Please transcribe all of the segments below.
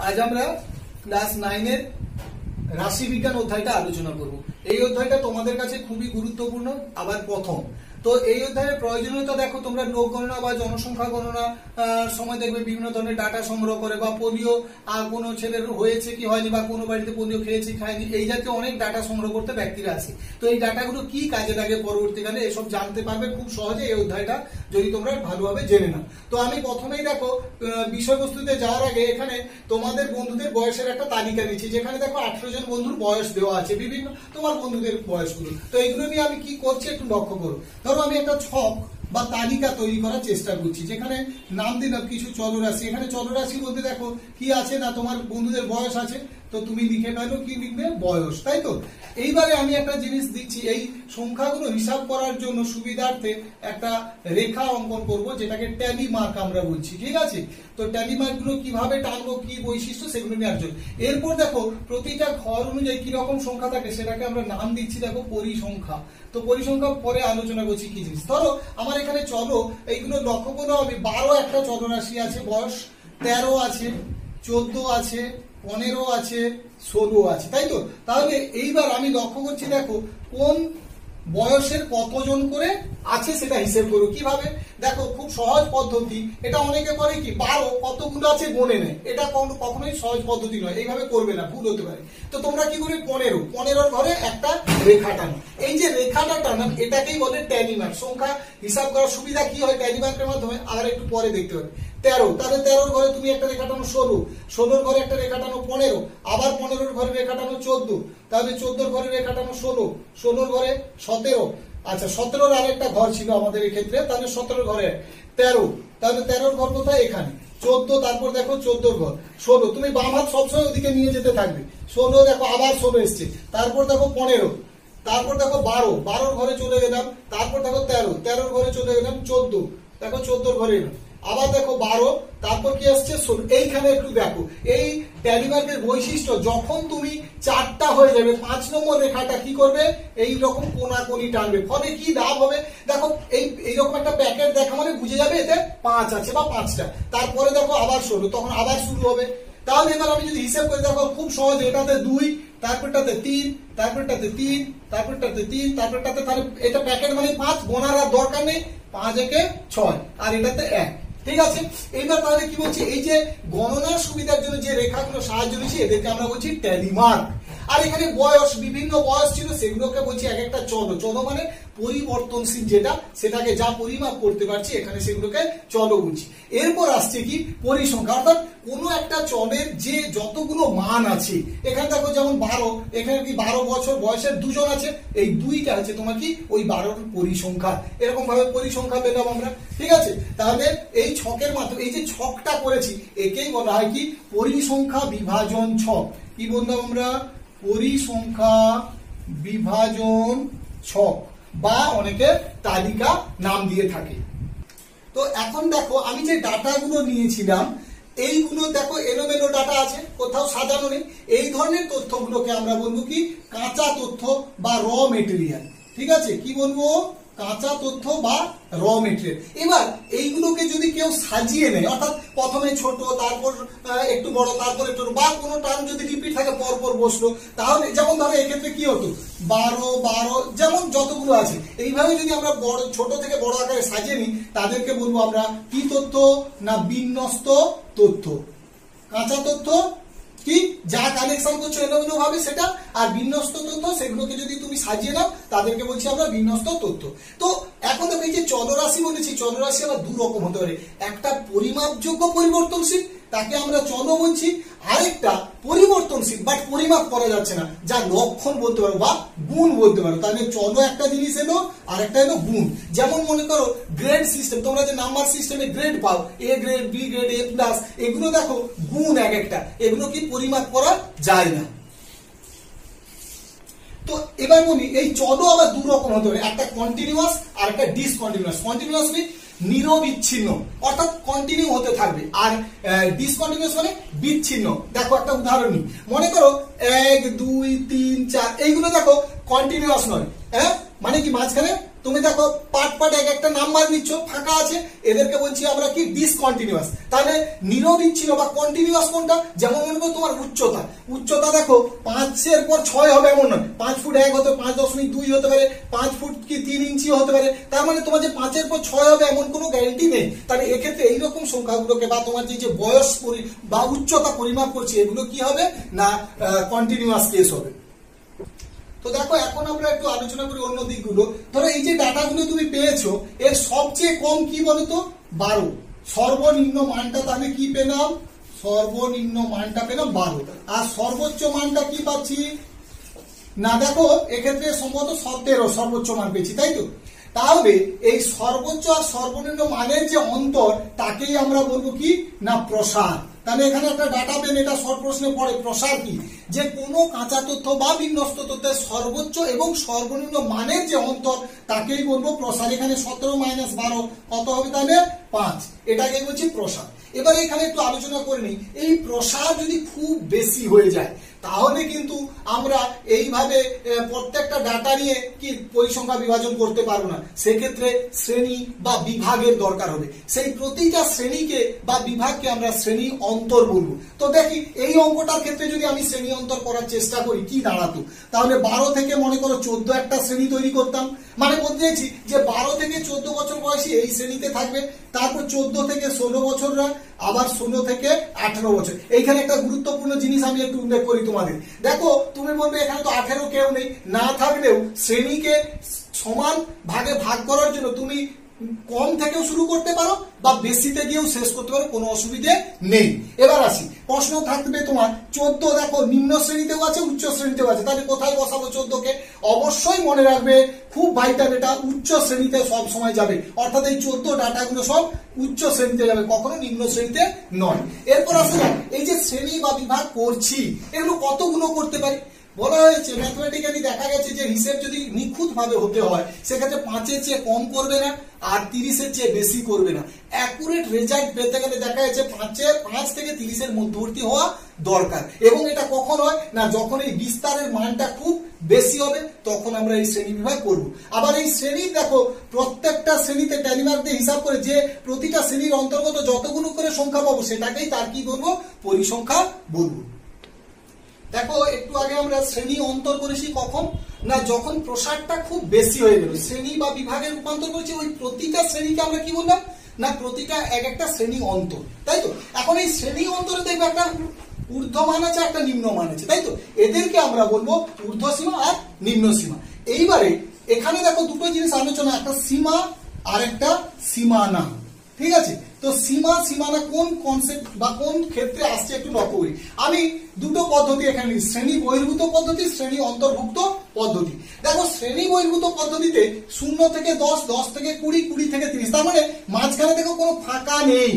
আজ আমরা ক্লাস 9 এর রাশিবিজ্ঞান অধ্যায়টা আলোচনা করব। এই অধ্যায়টা তোমাদের কাছে খুবই গুরুত্বপূর্ণ, আবার প্রথম। তো এই অধ্যায়ের প্রয়োজনীয়তা দেখো, তোমরা লোক গণনা বা জনসংখ্যা গণনা সময় দেখবে বিভিন্ন ধরনের ডাটা সংগ্রহ করে, বা পোলিও কোনো ছেলের হয়েছে কি হয়নি, বা কোনো বাড়িতে পোলিও খেয়েছে খায়নি, এই জাতীয় অনেক ডাটা সংগ্রহ করতে ব্যক্তিরা আসে। তো এই ডাটাগুলো কি কাজে লাগে পরবর্তীকালে এসব জানতে পারবে খুব সহজে এই অধ্যায়টা যদি তোমরা ভালোভাবে জেনে নাও। তো আমি প্রথমেই দেখো বিষয়বস্তুতে যাওয়ার আগে এখানে তোমাদের বন্ধুদের বয়সের একটা তালিকা নিচ্ছি, যেখানে দেখো 18 জন বন্ধুর বয়স দেওয়া আছে, বিভিন্ন তোমার বন্ধুদের বয়সগুলো। তো এইগুলো নিয়ে আমি কি করছি একটু লক্ষ্য করো। ধরো আমি একটা ছক বা তালিকা তৈরি করার চেষ্টা করছি, যেখানে নাম দিলাম কিছু চলরাশি। এখানে চলরাশি বলতে দেখো কি আছে না, তোমার বন্ধুদের বয়স আছে, তো তুমি লিখে ফেলো কি লিখবে, বয়স, তাই তো। এইবারে আমি একটা জিনিস দিচ্ছি, এই সংখ্যাগুলো হিসাব করার জন্য সুবিধার্থে একটা রেখা অঙ্কন করব, যেটাকে ট্যালি মার্ক আমরা বলছি, ঠিক আছে। তো ট্যালি মার্ক গুলো কিভাবে টানবো, কি বৈশিষ্ট্য, সেগুলো নেওয়ার জন্য। এরপর দেখো প্রতিটা ঘর অনুযায়ী কিরকম সংখ্যা থাকে সেটাকে আমরা নাম দিচ্ছি দেখো পরিসংখ্যা। তো পরিসংখ্যা পরে আলোচনা করছি কি জিনিস। ধরো আমার এখানে চলো এইগুলো লক্ষ্য করো, আমি 12 একটা চলরাশি আছে, বয়স 13 আছে, 14 আছে, 15 আছে, 16 আছে, তাই তো। তাহলে এইবার আমি লক্ষ্য করছি দেখো কোন বয়সের কতজন করে আছে সেটা হিসেব করো। কিভাবে দেখো, খুব সহজ পদ্ধতি এটা। অনেকে করে কি 12 কতগুলো আছে গনে নেয়, এটা কখনোই সহজ পদ্ধতি নয়, এইভাবে করবে না, ভুল হতে পারে। তো তোমরা কি করবে, 15 ঘরে একটা রেখা টানো। এই যে রেখাটা টানান এটাকেই বলে ট্যালি মার্ক। সংখ্যা হিসাব করার সুবিধা কি হয় ট্যালি মার্কের মাধ্যমে, আর একটু পরে দেখতে পাবে। 13, তাহলে 13 ঘরে তুমি একটা রেখা টানো 16, 16 ঘরে একটা রেখা টানো 15, আবার 15 ঘরে রেখা টানো 14, তাহলে 14 ঘরে রেখা টানো 16, 16 ঘরে 17, আচ্ছা 17 আর একটা ঘর ছিল আমাদের এই ক্ষেত্রে, তাহলে 17 ঘরে 13, তাহলে 13 ঘর কোথায়, এখানে 14, তারপর দেখো 14 ঘর 16, তুমি বাম হাত সবসময় ওদিকে নিয়ে যেতে থাকবে। 16 দেখো আবার 16 এসছে, তারপর দেখো 15, তারপর দেখো 12 ঘরে চলে গেলাম, তারপর দেখো 13 ঘরে চলে গেলাম, 14 দেখো 14 ঘরে এলাম, আবার দেখো 12, তারপর কি আসছে 16। এইখানে একটু দেখো এই ট্যালি মার্কের বৈশিষ্ট্য, যখন তুমি 4টা হয়ে যাবে 5 নম্বর রেখাটা কি করবে, এই রকম কোনাকুনি টানবে, ফলে কি লাভ হবে দেখো, এইরকম একটা প্যাকেট দেখা মানে বুঝে যাবে এতে 5 আছে বা 5টা। তারপরে দেখো আবার 16, তখন আবার শুরু হবে। তাহলে এবার আমি যদি হিসাব করে দেখো খুব সহজ, এটাতে 2, তারপরটাতে 3, তারপরটাতে 3, তারপরটাতে 3, তারপরটাতে, তাহলে এটা প্যাকেট মানে 5, গোনার আর দরকার নেই, 5 একে 6 আর এটাতে 1, ঠিক আছে। এইবার তাহলে কি বলছি, এই যে গণনার সুবিধার জন্য যে রেখাগুলো সাহায্য নিচ্ছি এদেরকে আমরা বলছি ট্যালি মার্ক। আর এখানে বয়স, বিভিন্ন বয়স ছিল সেগুলোকে বলছি এক একটা চলো মানে পরিবর্তনশীল, যেটা সেটাকে যা পরিমাপ করতে পারছি এখানে সেগুলোকে চলো বলছি। এরপর আসছে কি পরিসংখ্যা, অর্থাৎ কোনো একটা চলের যে যতগুলো মান আছে, এখানে দেখো যেমন 12, এখানে কি 12 বছর বয়সের 2 জন আছে, এই 2টা আছে তোমার কি ওই 12 পরিসংখ্যা। এরকম ভাবে পরিসংখ্যা পেলাম আমরা, ঠিক আছে। তাহলে এই ছকের মাধ্যমে এই যে ছকটা করেছি একেই বলা হয় কি পরিসংখ্যা বিভাজন ছক। কি বললাম আমরা, পরিসংখ্যা বিভাজন ছক, বা অনেকে তালিকা নাম দিয়ে থাকে। তো এখন দেখো আমি যে ডাটাগুলো নিয়েছিলাম এইগুলো দেখো এলোমেলো ডাটা আছে, কোথাও সাজানো নেই। এই ধরনের তথ্যগুলোকে আমরা বলবো কি কাঁচা তথ্য বা র মেটেরিয়াল, ঠিক আছে। কি বলবো, কাঁচা তথ্য বা র মেটেরিয়াল। এবার এইগুলোকে যদি কেউ সাজিয়ে নেয়, অর্থাৎ প্রথমে ছোট, তারপর একটু বড়, তারপর একটু, বা কোনো টার্ম যদি রিপিট থাকে পরপর বসলো, তাহলে যেমন ধরো এক্ষেত্রে কি হতো 12 যেমন যতগুলো আছে, এইভাবে যদি আমরা বড় ছোট থেকে বড় আকারে সাজিয়ে নিই তাদেরকে বলবো আমরা কি তথ্য না বিন্যস্ত তথ্য। কাঁচা তথ্য কি যা কালেকশন করছো এলোমেলো ভাবে সেটা, আর বিন্যস্ত তথ্য সেগুলোকে যদি তুমি সাজিয়ে নাও তাদেরকে বলছি আমরা বিন্যস্ত তথ্য। তো এখন দেখো এই যে চলরাশি বলেছি, চলরাশি আবার 2 রকম হতে পারে। একটা পরিমাপযোগ্য পরিবর্তনশীল, তাকে আমরা চল বলছি, আরেকটা পরিবর্তনশীল বাট পরিমাপ করা যাচ্ছে না, যা লক্ষণ বলতে পারো বা গুণ বলতে পারো। তাহলে চল একটা জিনিস এলো, আর একটা এলো গুণ। যেমন মনে করো গ্রেড সিস্টেম, তোমরা যে নাম্বার সিস্টেমে গ্রেড পাও, A grade, B grade, A plus, এগুলো দেখো গুণ এক একটা, এগুলো কি পরিমাপ করা যায় না। তো এবার বলি এই চল আবার 2 রকম হতে পারে, একটা কন্টিনিউয়াস আর একটা ডিসকন্টিনিউয়াস। কন্টিনিউয়াস মানে নিরবিচ্ছিন্ন, অর্থাৎ কন্টিনিউ হতে থাকবে, আর ডিসকন্টিনিউয়াস মানে বিচ্ছিন্ন। দেখো একটা উদাহরণ নিই, মনে করো 1 2 3 4, এইগুলো দেখো কন্টিনিউয়াস নয়, হ্যাঁ, মানে কি মাঝখানে তুমি দেখো পার্ট পার্ট এক একটা নাম্বার নিচ্ছ, ফাঁকা আছে, এদেরকে বলছি আমরা কি ডিসকন্টিনিউয়াস। তাহলে নিরবিচ্ছিন্ন বা কন্টিনিউয়াস কোনটা? যেমন মনে করো তোমার উচ্চতা, উচ্চতা দেখো 5 পর 6 হবে এমন নয়, 5 ফুট 1 হতে 5.2 হতে পারে, 5 ফুট কি 3 ইঞ্চি হতে পারে। তার মানে তোমার যে 5 পর 6 হবে এমন কোনো গ্যারান্টি নেই। তাহলে এক্ষেত্রে এইরকম সংখ্যাগুলোকে বা তোমার যে বয়স বা উচ্চতা পরিমাপ করছি এগুলো কি হবে না কন্টিনিউয়াস কেস হবে। তো দেখো এখন আমরা একটু আলোচনা করি অন্য দিকগুলো। ধরো এই যে ডাটাগুলো তুমি পেয়েছো এর সবচেয়ে কম কি বলতো 12, সর্বনিম্ন মানটা তাহলে কি পেলাম? সর্বনিম্ন মানটা পেলাম 12, আর সর্বোচ্চ মানটা কি পাচ্ছি না দেখো এক্ষেত্রে সম্ভবত 17 সর্বোচ্চ মান পেয়েছি, তাই তো? তাহলে এই সর্বোচ্চ আর সর্বনিম্ন মানের যে অন্তর তাকেই আমরা বলবো কি না প্রসার। তাহলে এখানে একটা ডাটা পেন, এটা শর্ট প্রশ্নে পড়ে। প্রসার কি? যে কোনো কাঁচা তথ্য বা বিন্যস্ত তথ্যের সর্বোচ্চ এবং সর্বনিম্ন মানের যে অন্তর তাকেই বলবো প্রসার। এখানে 17 - 12 কত হবে? তাহলে 5, এটাকেই বলছি প্রসার। এবার এখানে একটু আলোচনা করে নিই, এই প্রসার যদি খুব বেশি হয়ে যায় তাহলে কিন্তু আমরা এইভাবে প্রত্যেকটা ডাটা নিয়ে কি পরিসংখ্যা বিভাজন করতে পারবো না, সেক্ষেত্রে শ্রেণী বা বিভাগের দরকার হবে। সেই প্রতিটা শ্রেণীকে বা বিভাগকে আমরা শ্রেণী অন্তর বলবো। তো দেখি এই অঙ্কটার ক্ষেত্রে যদি আমি শ্রেণী অন্তর করার চেষ্টা করি কি দাঁড়াতো? তাহলে 12 থেকে মনে করো 14 একটা শ্রেণী তৈরি করতাম। মানে বলতে চাইছি যে 12 থেকে 14 বছর বয়সী এই শ্রেণীতে থাকবে, তারপর 14 থেকে 16 বছররা, আবার 16 থেকে 18 বছর। এইখানে একটা গুরুত্বপূর্ণ জিনিস আমি একটু উল্লেখ করি তোমাদের। দেখো তুমি বলবে এখানে তো 18 কেউ নেই, না থাকলেও শ্রেণীকে সমান ভাগে ভাগ করার জন্য তুমি কম থেকেও শুরু করতে পারো বা বেশিতে গিয়েও শেষ করতে পারো, কোনো অসুবিধে নেই। এবার আসি, প্রশ্ন থাকবে তোমার 14 দেখো নিম্ন শ্রেণীতেও আছে উচ্চ শ্রেণীতেও আছে, তাহলে কোথায় বসাবো 14 কে? অবশ্যই মনে রাখবে, খুব ভাইটাল এটা, উচ্চ শ্রেণীতে সব সময় যাবে। অর্থাৎ এই 14 ডাটাগুলো সব উচ্চ শ্রেণীতে যাবে, কখনো নিম্ন শ্রেণীতে নয়। এরপর আসলে এই যে শ্রেণী বা বিভাগ করছি এগুলো কতগুলো করতে পারি? বলা হয়েছে ম্যাথমেটিক্যালি দেখা গেছে যে হিসেব যদি নিখুঁত ভাবে হতে হয় সেক্ষেত্রে 5-এর চেয়ে কম করবে না আর 30-এর চেয়ে বেশি করবে না। অ্যাকুরেট রেজাল্ট পেতে গেলে দেখা যাচ্ছে 5 থেকে 30-এর মধ্যবর্তী হওয়া দরকার। এবং এটা কখন হয় না যখন এই বিস্তারের মানটা খুব বেশি হবে তখন আমরা এই শ্রেণী বিভাগ করব। আবার এই শ্রেণী দেখো প্রত্যেকটা শ্রেণীতে ট্যালিমার্ক দিয়ে হিসাব করে যে প্রতিটা শ্রেণীর অন্তর্গত যতগুলো করে সংখ্যা পাবো সেটাকেই তার কি বলবো? পরিসংখ্যা বলবো। দেখো একটু আগে আমরা শ্রেণী অন্তর করেছি কখন না যখন প্রসারটা খুব বেশি হয়ে গেল, শ্রেণী বা বিভাগে রূপান্তর করেছি। ওই প্রতিটা শ্রেণীকে আমরা কি বললাম না প্রতিটা এক একটা শ্রেণী অন্তর, তাই তো? এখন এই শ্রেণী অন্তরে দেখবে একটা ঊর্ধ্বমান আছে একটা নিম্নমান আছে, তাই তো? এদেরকে আমরা বলবো ঊর্ধ্ব সীমা আর নিম্ন সীমা। এইবারে এখানে দেখো দুটো জিনিস আলোচনা, একটা সীমা আর একটা সীমানা, ঠিক আছে? তো সীমা সীমানা কোন কনসেপ্ট বা কোন ক্ষেত্রে আসছে একটু লক্ষ্য করি। আমি দুটো পদ্ধতি এখানে, শ্রেণী বহির্ভূত পদ্ধতি, শ্রেণী অন্তর্ভুক্ত পদ্ধতি। দেখো শ্রেণী বহির্ভূত পদ্ধতিতে 0 থেকে 10, 10 থেকে 20, 20 থেকে 30, তার মানে মাঝখানে দেখো কোনো ফাঁকা নেই,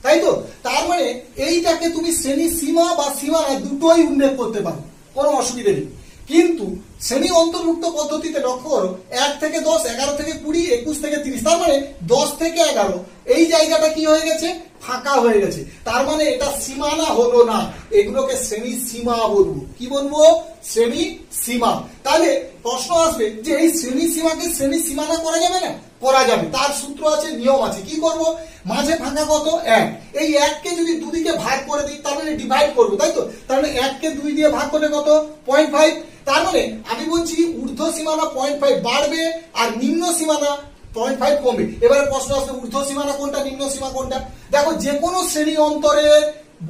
তাই তো? তার মানে এইটাকে তুমি শ্রেণী সীমা বা সীমানা দুটোই উল্লেখ করতে পারো, কোনো অসুবিধা নেই। কিন্তু শ্রেণী অন্তর্ভুক্ত পদ্ধতিতে লক্ষ্য করো 1 থেকে 10, 11 থেকে 20, 21 থেকে 30, তার মানে 10 থেকে 11 এই জায়গাটা কি হয়ে গেছে? ফাঁকা হয়ে গেছে। তার মানে এটা সীমানা হলো না, এগুলোকে শ্রেণী সীমা বলবো। কি বলবো? শ্রেণী সীমা। তাহলে প্রশ্ন আসবে যে এই শ্রেণী সীমাকে শ্রেণী সীমানা করা যাবে না? করা যাবে, তার সূত্র আছে, নিয়ম আছে। কি করব? মাঝে ফাঁকা কত? 1। এই 1 কে যদি দুদিকে ভাগ করে দিই তার মানে ডিভাইড করবো, তাই তো? তার মানে 1 কে 2 দিয়ে ভাগ করলে কত? 0.5। তার মানে আমি বলছি ঊর্ধ্ব সীমানা 0.5 বাড়বে আর নিম্ন সীমানা 0.5 কমবে। এবারে প্রশ্ন আসবে ঊর্ধ্ব সীমানা কোনটা নিম্ন সীমা কোনটা? দেখো যে কোনো শ্রেণী অন্তরের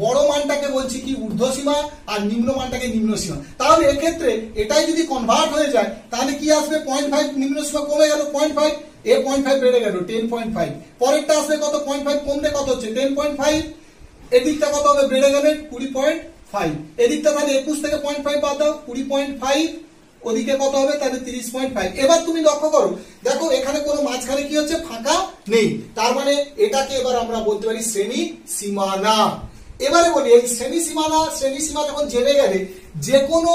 বড় মানটাকে বলছি কি ঊর্ধ্ব সীমা আর নিম্ন মানটাকে নিম্ন সীমা। তাহলে এক্ষেত্রে এটাই যদি কনভার্ট হয়ে যায় তাহলে কি আসবে? 0.5 নিম্ন সীমা কমে গেল 0.5, এ 0.5 বেড়ে গেল 10.5। পরেরটা আসবে কত? 0.5 কমলে কত হচ্ছে? 10.5। এদিকটা কত হবে? বেড়ে গেলে 20.5। এদিকটা তাহলে 21 থেকে 0.5 বাদ দাও, 20.5। ওদিকে কত হবে? তাহলে 30.5। এবার তুমি লক্ষ্য করো, দেখো এখানে কোনো মাঝখানে কি হচ্ছে? ফাঁকা নেই। তার মানে এটাকে এবার আমরা বলতে পারি শ্রেণী সীমানা। এবারে বলি এই শ্রেণী সীমানা, শ্রেণী সীমা যখন জেনে গেলে যে কোনো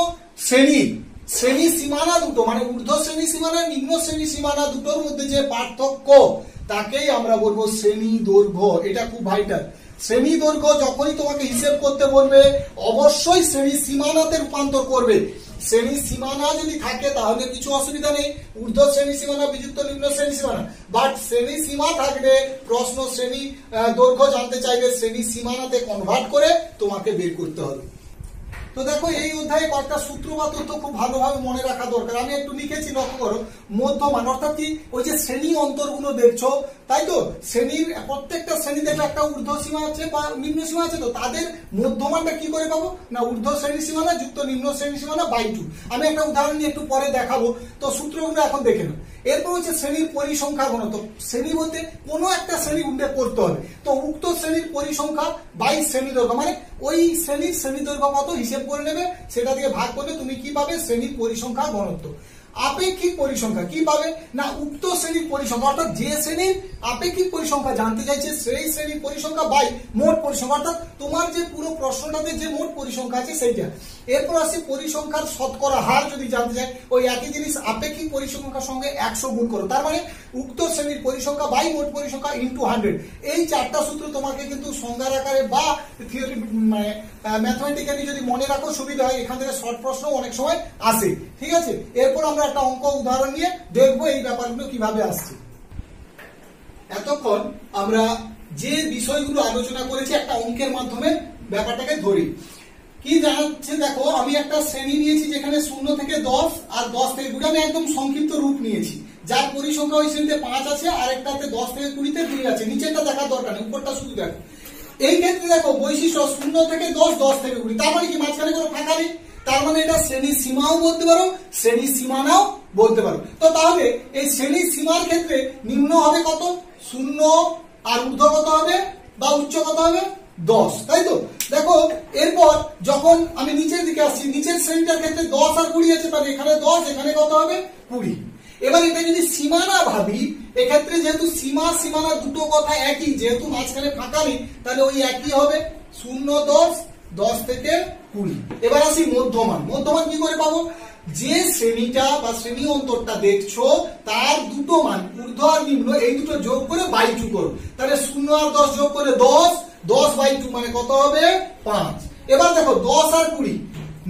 শ্রেণী সীমানা দুটো মানে ঊর্ধ্ব শ্রেণী সীমানা নিম্ন শ্রেণী সীমানা দুটোর মধ্যে যে পার্থক্য তাকেই আমরা বলবো শ্রেণী দৈর্ঘ্য। এটা খুব ভাইটাল। শ্রেণী দৈর্ঘ্য যখনই তোমাকে হিসেব করতে বলবে অবশ্যই শ্রেণী সীমানাতে রূপান্তর করবে। শ্রেণী সীমানা যদি থাকে তাহলে কিছু অসুবিধা নেই, ঊর্ধ্ব শ্রেণী সীমানা বিযুক্ত নিম্ন শ্রেণী সীমানা। বাট শ্রেণী সীমা থাকলে প্রশ্ন শ্রেণী দৈর্ঘ্য জানতে চাইবে, শ্রেণী সীমানাতে কনভার্ট করে তোমাকে বের করতে হবে। তো দেখো এই অধ্যায়ে কয়েকটা সূত্র বা তথ্য খুব ভালোভাবে মনে রাখা দরকার। আমি একটু লিখেছি, লক্ষ্য করো। মধ্যমান অর্থাৎ কি, ওই যে শ্রেণী অন্তরগুলো দেখছো, তাই তো, শ্রেণীর প্রত্যেকটা শ্রেণী দেখে একটা ঊর্ধ্ব সীমা আছে বা নিম্ন সীমা আছে, তো তাদের মধ্যমানটা কি করে পাবো না ঊর্ধ্ব শ্রেণী সীমানা যুক্ত নিম্ন শ্রেণী সীমানা বাই 2। আমি একটা উদাহরণ নিয়ে একটু পরে দেখাবো, তো সূত্রগুলো এখন দেখে নাও। এরপর হচ্ছে শ্রেণীর পরিসংখ্যা ঘনত্ব। শ্রেণী বলতে কোনো একটা শ্রেণী উল্লেখ করতে হবে, তো উক্ত শ্রেণীর পরিসংখ্যা বাই শ্রেণী দৈর্ঘ্য, মানে ওই শ্রেণীর শ্রেণী দৈর্ঘ্য কত হিসেব করে নেবে, সেটা দিয়ে ভাগ করলে তুমি কি পাবে, শ্রেণীর পরিসংখ্যা ঘনত্ব। আপেক্ষিক পরিসংখ্যা কি পাবে না উক্ত শ্রেণীর পরিসংখ্যা, অর্থাৎ যে শ্রেণীর আপেক্ষিক পরিসংখ্যা জানতে চাইছে সেই শ্রেণীর পরিসংখ্যা বাই মোট পরিসংখ্যা, অর্থাৎ তোমার যে পুরো প্রশ্নটাতে যে মোট পরিসংখ্যা আছে সেইটা। এরপর আসি পরিসংখ্যার শতকরা হার যদি জানতে চাই, ওই একই জিনিস আপেক্ষিক পরিসংখ্যার সঙ্গে 100 গুণ করো, তার মানে উক্ত শ্রেণীর পরিসংখ্যা বাই মোট পরিসংখ্যা ইনটু 100। এই চারটা সূত্র তোমাকে কিন্তু সংজ্ঞার আকারে বা থিওরি মানে ম্যাথমেটিক্যালি যদি মনে রাখো সুবিধা হয়, এখান থেকে শর্ট প্রশ্ন অনেক সময় আসে, ঠিক আছে। এরপর আমরা একটা অঙ্ক উদাহরণ নিয়ে দেখবো এই ব্যাপারগুলো কিভাবে আসছে। এতক্ষণ আমরা যে বিষয়গুলো আলোচনা করেছি একটা অঙ্কের মাধ্যমে ব্যাপারটাকে ধরি। কি জানাচ্ছে দেখো, আমি একটা শ্রেণী নিয়েছি যেখানে 0 থেকে 10 আর 10 থেকে 20, আমি একদম সংক্ষিপ্ত রূপ নিয়েছি, যার পরিসংখ্যা ওই শ্রেণীতে 5 আছে, আর একটাতে 10 থেকে 20-তে 2 আছে। নিচেরটা দেখার দরকার নেই, উপরটা শুধু দেখো। এই ক্ষেত্রে দেখো বৈশিষ্ট্য 0 থেকে 10, 10 থেকে 20, তার মানে কি মাঝখানে কোনো ফাঁকা নেই, তার মানে এটা শ্রেণী সীমাও বলতে পারো, শ্রেণী সীমানাও বলতে পারো। তো তাহলে এই শ্রেণী সীমার ক্ষেত্রে নিম্ন হবে কত 0, আর ঊর্ধ্ব কত হবে বা উচ্চ কত হবে 10, তাই তো। দেখো এরপর যখন আমি নিচের দিকে আসছি, নিচের শ্রেণীটার ক্ষেত্রে 10 আর 20 আছে, তাহলে এখানে 10, এখানে কত হবে 20। এবার এটা যদি সীমানা ভাবি, এক্ষেত্রে যেহেতু সীমা সীমানা দুটো কথা একই, যেহেতু মাঝখানে ফাঁকা নেই, তাহলে ওই একই হবে 0, 10, 10 থেকে 20। এবার আসি মধ্যমান। মধ্যমান কি করে পাবো, যে শ্রেণীটা বা শ্রেণী অন্তরটা দেখছো তার দুটো মান ঊর্ধ্ব আর নিম্ন, এই দুটো যোগ করে বাই 2 করো, তাহলে 0 আর 10 যোগ করে 10, 10 বাই 2 মানে কত হবে 5। এবার দেখো 10 আর 20,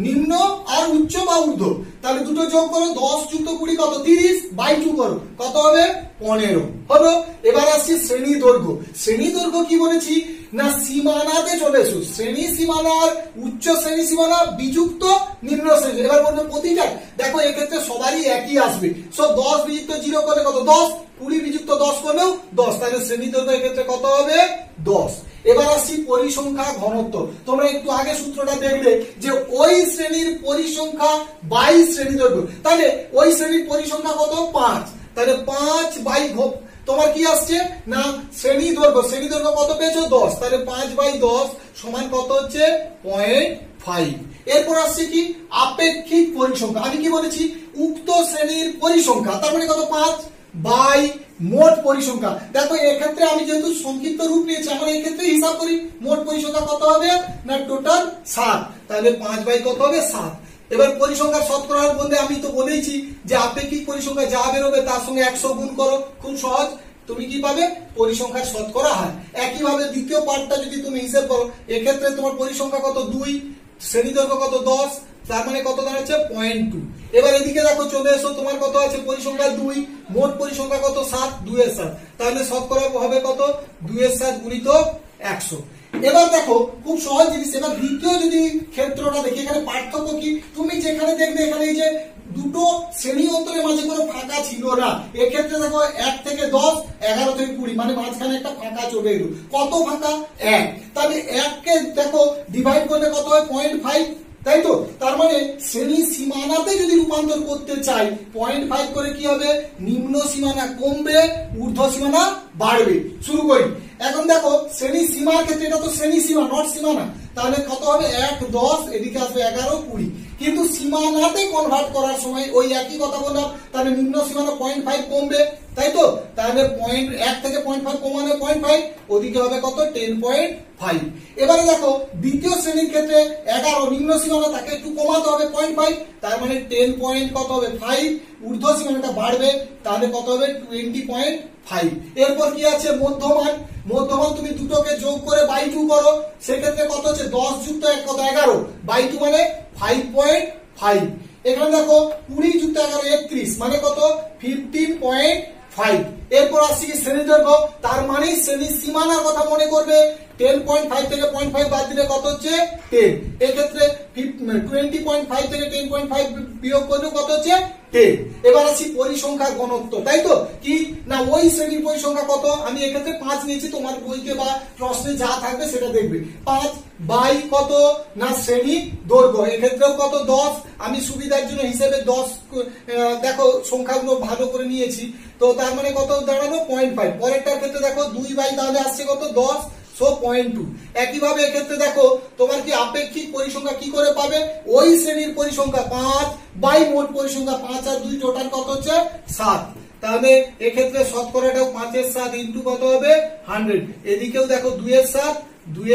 নিম্ন আর উচ্চ বা ঊর্ধ্ব, তাহলে দুটো যোগ করো, 10 যুক্ত 20 কত 30, বাই 2 করো, কত হবে 15 হলো। এবার আসছি শ্রেণী দৈর্ঘ্য। শ্রেণী দৈর্ঘ্য কি বলেছি না সীমানাতে চলে এসো, শ্রেণী সীমানার উচ্চ শ্রেণী সীমানা বিযুক্ত নিম্ন শ্রেণী। এবার বলবো প্রতিটা, দেখো এক্ষেত্রে সবারই একই আসবে, সব 10 বিযুক্ত 0 করলে কত 10, 20 বিযুক্ত 10 করলেও 10, তাহলে শ্রেণী দৈর্ঘ্য এক্ষেত্রে কত হবে 10। এবার আসছি পরিসংখ্যা ঘনত্ব। তোমরা একটু আগে সূত্রটা দেখলে যে ওই শ্রেণীর পরিসংখ্যা বাই শ্রেণী দৈর্ঘ্য, তাহলে ওই শ্রেণীর পরিসংখ্যা কত 5, তাহলে 5 বাই তোমার কি আসছে না শ্রেণী দৈর্ঘ্য, শ্রেণী দৈর্ঘ্য কত পেয়েছো 10, তাহলে 5 বাই 10 সমান কত হচ্ছে 0.5। এরপর আসছে কি আপেক্ষিক পরিসংখ্যা। আমি কি বলেছি উক্ত শ্রেণীর পরিসংখ্যা, তার মানে কত 5 বাই মোট পরিসংখ্যা। দেখো এক্ষেত্রে আমি যেহেতু সংক্ষিপ্ত রূপ নিয়েছি, আমরা এই ক্ষেত্রে হিসাব করি মোট পরিসংখ্যা কত হবে না টোটাল 7, তাহলে 5 বাই কত হবে 7। এবার পরিসংখ্যার শতকরা হার বলতে আমি তো বলেইছি যে আপেক্ষিক পরিসংখ্যা যা বেরোবে তার সঙ্গে 100 গুণ করো, খুব সহজ, তুমি কি পাবে পরিসংখ্যার শতকরা হার। একইভাবে দ্বিতীয় পার্টটা যদি তুমি হিসাব করো, এক্ষেত্রে তোমার পরিসংখ্যা কত 2, শ্রেণী দৈর্ঘ্য কত 10, তার মানে কত দাঁড়াচ্ছে 0.2। এবার এদিকে দেখো চলে এসো, তোমার কত আছে পরিসংখ্যা 2, মোট পরিসংখ্যা কত 7, 2 এর 7, তাহলে শতকরা হবে কত 2 এর 7 গুণিত 100। এবার দেখো খুব সহজ জিনিস। এবার দ্বিতীয় যদি ক্ষেত্রটা দেখি, এখানে পার্থক্য কি, তুমি যেখানে দেখবে এখানে এই যে দুটো শ্রেণী অন্তরের মাঝে কোনো ফাঁকা ছিল না, এক্ষেত্রে দেখো 1 থেকে 10, 11 থেকে 20, মানে মাঝখানে একটা ফাঁকা চলে এলো। কত ফাঁকা 1, তাহলে 1 কে দেখো ডিভাইড করলে কত হয় 0.5, তাই তো। তার মানে শ্রেণী সীমানাতে যদি রূপান্তর করতে চাই 0.5 করে কি হবে, নিম্ন সীমানা কমবে, ঊর্ধ্ব সীমানা বাড়বে। শুরু করি। এখন দেখো শ্রেণী সীমার ক্ষেত্রে, এটা তো শ্রেণী সীমা নট সীমানা, তাহলে কত হবে 1, 10, এদিকে আসবে 11, 20। কিন্তু সীমানাতে কনভার্ট করার সময় ওই একই কথা বললাম, তাহলে নিম্ন সীমানা 0.5 কমবে, তাই তো। তাহলে 1 থেকে 0.5 কমানো 0.5, ওদিকে হবে কত 10.5। এবারে দেখো দ্বিতীয় শ্রেণীর ক্ষেত্রে 11 নিম্ন সীমানা, তাকে একটু কমাতে হবে 0.5, তার মানে 10 কত হবে 5, ঊর্ধ্ব সীমানাটা বাড়বে, তাহলে কত হবে 20.5। এরপর কি আছে মধ্যমান। মধ্যমান তুমি দুটোকে যোগ করে বাই 2 করো, সেক্ষেত্রে কত হচ্ছে 10 যুক্ত 1 কত 11, বাই 2 মানে 5.5। এখানে দেখো 20 যুক্ত 11 31 মানে কত 15.5। এরপর আসছি শ্রেণী দৈর্ঘ্য, তার মানে শ্রেণীর সীমানার কথা মনে করবে। 10.5 থেকে 0.5 বাদ দিলে কত হচ্ছে 10। এক্ষেত্রে 20.5 থেকে 10.5 বিয়োগ করলে কত হচ্ছে 10। এবার আসি পরিসংখ্যার ঘনত্ব, তাই তো কি না ওই শ্রেণীর পরিসংখ্যা কত, আমি এক্ষেত্রে 5 নিয়েছি, তোমার বইতে বা প্রশ্নে যা থাকবে সেটা দেখবে। 5 বাই কত না শ্রেণী দৈর্ঘ্য, এক্ষেত্রেও কত 10। আমি সুবিধার জন্য হিসেবে 10 দেখো সংখ্যাগুলো ভালো করে নিয়েছি, তো তার মানে কত দাঁড়ালো 0.5। পরেরটার ক্ষেত্রে দেখো 2 বাই তাহলে আসছে কত 10, সো 0.2। একইভাবে এক্ষেত্রে দেখো তোমার কি আপেক্ষিক পরিসংখ্যা কি করে পাবে, ওই শ্রেণীর পরিসংখ্যা 5 বাই মোট পরিসংখ্যা 5 আর 2 টোটাল কত হচ্ছে 7। তাহলে এক্ষেত্রে শতকরাটাও 5 এর 7 ইনটু কত হবে 100। এদিকেও দেখো 2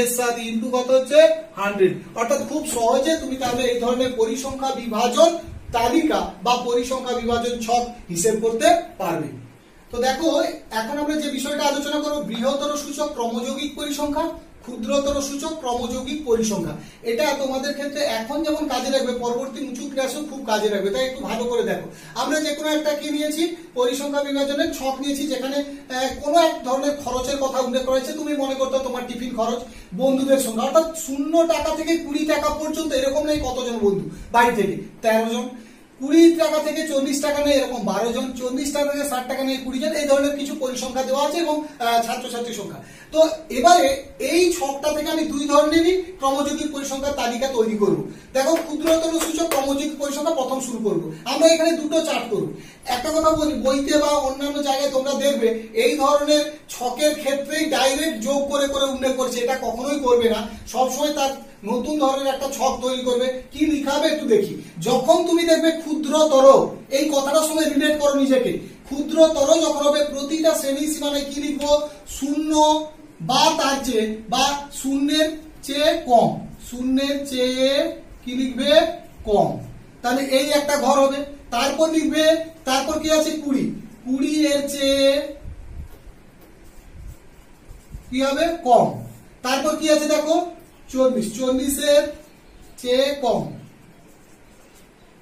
এর 7 ইনটু কত হচ্ছে 100। অর্থাৎ খুব সহজে তুমি তাহলে এই ধরনের পরিসংখ্যা বিভাজন তালিকা বা পরিসংখ্যা বিভাজন ছক হিসেব করতে পারবে। তো দেখো এখন আমরা যে বিষয়টা আলোচনা করব, বৃহত্তর সূচক ক্রমযৌগিক পরিসংখ্যা, ক্ষুদ্রতর সূচক ক্রমযৌগিক পরিসংখ্যা। এটা তোমাদের ক্ষেত্রে এখন যেমন কাজে লাগবে, পরবর্তী উঁচু ক্লাসেও খুব কাজে লাগবে, তাই একটু ভালো করে দেখো। আমরা যে কোনো একটা কি নিয়েছি, পরিসংখ্যা বিভাজনের ছক নিয়েছি, যেখানে কোনো এক ধরনের খরচের কথা উল্লেখ করা হয়েছে। তুমি মনে করতো তোমার টিফিন খরচ, বন্ধুদের সংখ্যা, অর্থাৎ 0 টাকা থেকে 20 টাকা পর্যন্ত, এরকম নেই কতজন বন্ধু বাড়ি থেকে 13 জন, 20 টাকা থেকে 40 টাকা নেই এরকম 12 জন, 40 টাকা থেকে 60 টাকা নেই 20 জন, এই ধরনের কিছু পরিসংখ্যা দেওয়া আছে এবং ছাত্রছাত্রী সংখ্যা। তো এবারে এই ছকটা থেকে আমি দুই ধরনেরই ক্রমযৌগিক পরিসংখ্যার তালিকা তৈরি করব। দেখো ক্ষুদ্রতর সূচক ক্রমযৌগিক পরিসংখ্যা প্রথম শুরু করব। আমরা এখানে দুটো চার্ট করব। একটা কথা বলি, বইতে বা অন্যান্য জায়গায় তোমরা দেখবে এই ধরনের ছকের ক্ষেত্রেই ডাইরেক্ট যোগ করে করে উল্লেখ করছে, এটা কখনোই করবে না। সবসময় তার নতুন ধরনের একটা ছক তৈরি করবে। কি লিখা হবে একটু দেখি। যখন তুমি দেখবে ক্ষুদ্রতর, এই কথাটার সঙ্গে রিলেট করো নিজেকে, ক্ষুদ্রতর যখন হবে প্রতিটা শ্রেণী সীমানায় কি লিখবো, 0 বা তার চেয়ে বা 0-এর চেয়ে কম, 0-এর চেয়ে কি লিখবে কম, তাহলে এই একটা ঘর হবে। তারপর লিখবে, তারপর কি আছে 20, 20-এর চেয়ে কি হবে কম। তারপর কি আছে দেখো 40, 40-এর চেয়ে কম।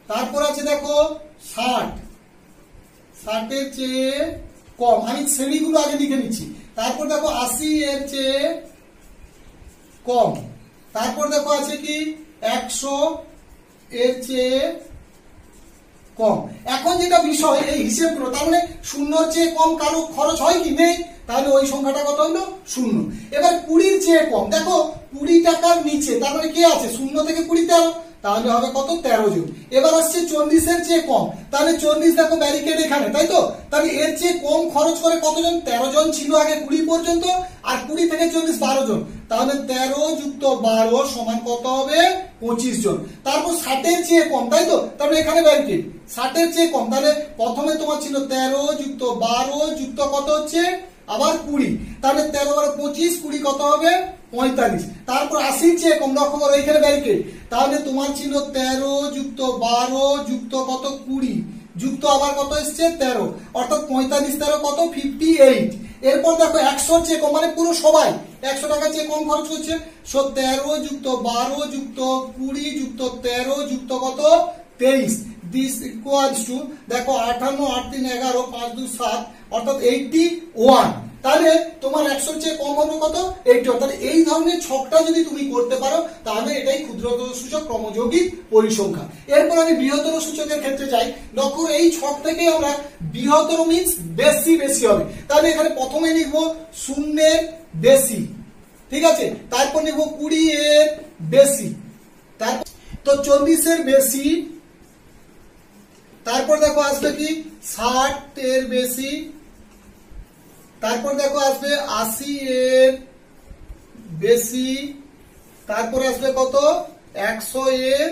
তারপর আছে দেখো 60, 60-এর চেয়ে কম। আমি শ্রেণীগুলো আগে লিখে নিচ্ছি। তারপর দেখো 80-এর চেয়ে কম। তারপর দেখো আছে কি 100-এর চেয়ে কম। এখন যেটা বিষয় এই হিসেবগুলো, তার মানে 0-এর চেয়ে কম কারো খরচ হয় কি নেই, তাহলে ওই সংখ্যাটা কত হলো 0। এবার 20-এর চেয়ে কম, দেখো 20 টাকার নিচে, তার মানে কে আছে 0 থেকে 20 13, তাহলে হবে কত 13 জন। এবার আসছে 40-এর চেয়ে কম, তাহলে 40 দেখো ব্যারিকেড এখানে, তাই তো, তাহলে এর চেয়ে কম খরচ করে কতজন, 13 জন ছিল আগে 20 পর্যন্ত, আর 20 থেকে 40 12 জন, তাহলে 13 যুক্ত 12 সমান কত হবে 25 জন। তারপর 60-এর চেয়ে কম, তাই তো, তাহলে এখানে ব্যারিকেড 60-এর চেয়ে কম, তাহলে প্রথমে তোমার ছিল 13 যুক্ত 12 যুক্ত কত হচ্ছে আবার 20, তাহলে 13 আর 25, 20 কত হবে 45। তারপর 80-এর চেয়ে কম, লক্ষ্য করো এখানে ব্যারিকেড, তাহলে তোমার ছিল 13 যুক্ত 12 যুক্ত কত 20 যুক্ত আবার কত এসছে 13, অর্থাৎ 45 13 কত 58। এরপর দেখো 100-এর চেয়ে কম, মানে পুরো সবাই 100 টাকার চেয়ে কম খরচ করছে, 13 যুক্ত 12 যুক্ত 20 যুক্ত 13 যুক্ত কত 23। দিস ইকুয়ালস টু দেখো 58 8 3 11 5 2 7, অর্থাৎ 81। তাহলে তোমার 100-এর চেয়ে কম হলো কত 81। তাহলে এই ধরনের ছকটা যদি তুমি করতে পারো তাহলে এটাই ক্ষুদ্রতর সূচক ক্রমযৌগিক পরিসংখ্যা। এরপর আমি বৃহত্তর সূচকের ক্ষেত্রে যাই। লক্ষ্য এই ছক থেকে আমরা বৃহত্তর মিন্স বেশি বেশি হবে, তাহলে এখানে প্রথমে লিখবো 0-এর বেশি, ঠিক আছে, তারপর লিখবো 20-এর বেশি, তারপর তো 40-এর বেশি, তারপর দেখো আসবে কি 60-এর বেশি, তারপর দেখো আসবে 80-এর বেশি, তারপর আসবে কত 100-এর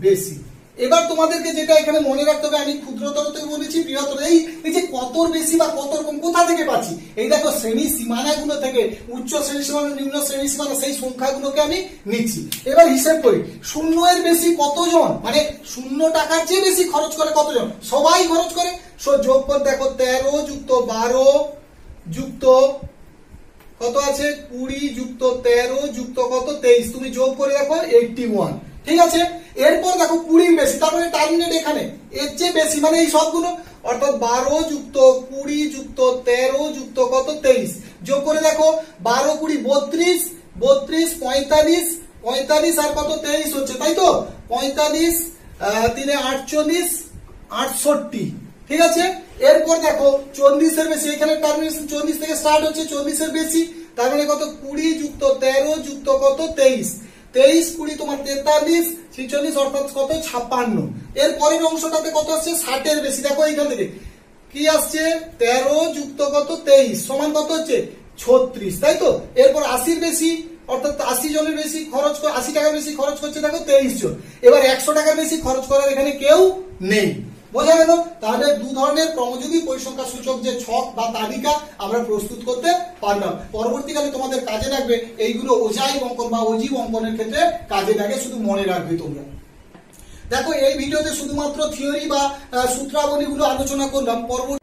বেশি। এবার তোমাদেরকে যেটা এখানে মনে রাখতে হবে, আমি ক্ষুদ্রতর থেকে বলেছি বৃহত্তর, এই যে কতর বেশি বা কতর কম কোথা থেকে পাচ্ছি, এই দেখো শ্রেণী সীমানাগুলো থেকে, উচ্চ শ্রেণী সীমানা নিম্ন শ্রেণী সীমানা, সেই সংখ্যাগুলোকে আমি নিচ্ছি। এবার হিসেব করি 0-এর বেশি কতজন, মানে 0 টাকার চেয়ে বেশি খরচ করে কতজন, সবাই খরচ করে। যোগ কর, দেখো 13 যুক্ত 12 যুক্ত কত আছে 20 যুক্ত 13 যুক্ত কত 23, তুমি যোগ করে দেখো 81, ঠিক আছে। এরপর দেখো 20 বেশি, তারপরে টার্মিনেট এখানে এর চেয়ে বেশি, মানে এই সবগুলো অর্থাৎ 12 যুক্ত 20 যুক্ত 13 যুক্ত কত 23, যোগ করে দেখো 12 20 32, 32 45, 45 আর কত 23 হচ্ছে, তাই তো 45 3 48 68, ঠিক আছে। এরপর দেখো 40 এর বেশি, এখানে টার্মিনেশন 40 থেকে স্টার্ট হচ্ছে, 40 এর বেশি, তার মানে কত 20 যুক্ত 13 যুক্ত কত 23, 23 20 তোমার 43 46 অর্থাৎ কত 56। এর পরের অংশটাতে কত আসছে 60 এর বেশি, দেখো এইখান থেকে কি আসছে 13 যুক্ত কত 23 সমান কত হচ্ছে 36, তাই তো। এরপর 80 এর বেশি অর্থাৎ 80 জনের বেশি খরচ, 80 টাকার বেশি খরচ করছে দেখো 23 জন। এবার 100 টাকার বেশি খরচ করার এখানে কেউ নেই, বোঝা গেল। তাহলে দু ধরনের ক্রমযোগী পরিসংখ্যান সূচক যে ছক বা তালিকা আমরা প্রস্তুত করতে পারলাম। পরবর্তীকালে তোমাদের কাজে লাগবে, এইগুলো ওজাই অঙ্কন বা অজীব অঙ্কনের ক্ষেত্রে কাজে লাগে, শুধু মনে রাখবে তোমরা। দেখো এই ভিডিওতে শুধুমাত্র থিওরি বা সূত্রাবলীগুলো আলোচনা করলাম। পরবর্তী